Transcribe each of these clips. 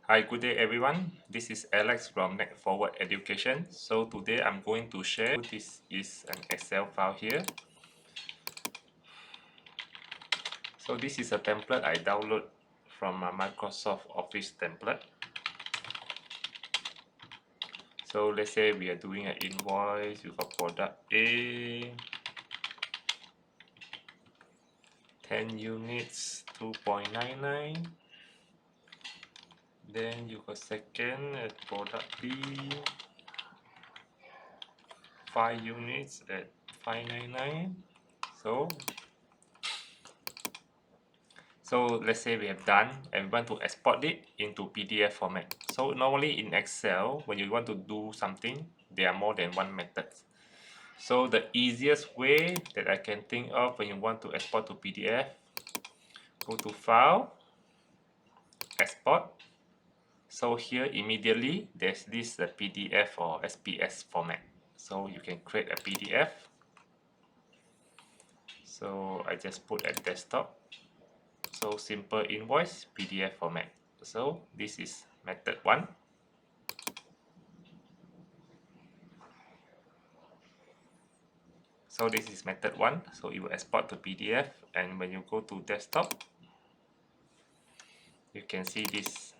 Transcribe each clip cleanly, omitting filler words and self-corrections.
Hi, good day everyone. This is Alex from Next Forward Education. So today I'm going to share this is an Excel file here. So this is a template I download from a Microsoft Office template. So let's say we are doing an invoice with a product A, 10 units, 2.99. Then you got second at product B, 5 units at 599. So let's say we have done and we want to export it into PDF format. So normally in Excel, when you want to do something, there are more than one method. So the easiest way that I can think of when you want to export to PDF, go to File, Export. So here immediately there's this PDF or SPS format. So you can create a PDF. So I just put at desktop. So simple invoice PDF format. So this is method 1. So this is method 1. So it will export to PDF, and when you go to desktop, you can see this.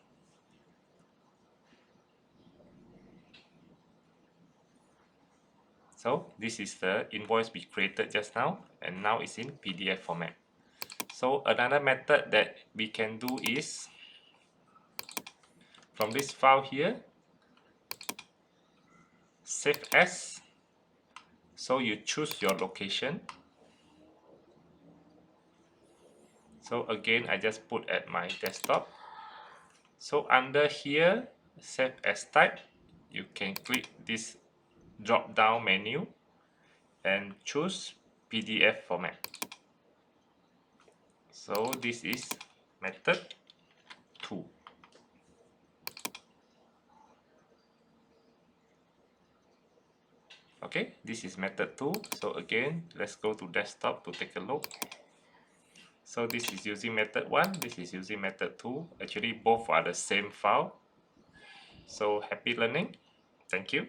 So this is the invoice we created just now, and now it's in PDF format. So another method that we can do is from this file here, save as. So you choose your location. So again, I just put at my desktop. So under here, save as type, you can click this drop down menu and choose PDF format. So this is method 2. Okay, this is method 2. So again, let's go to desktop to take a look. So this is using method 1, this is using method 2. Actually, both are the same file. So happy learning. Thank you.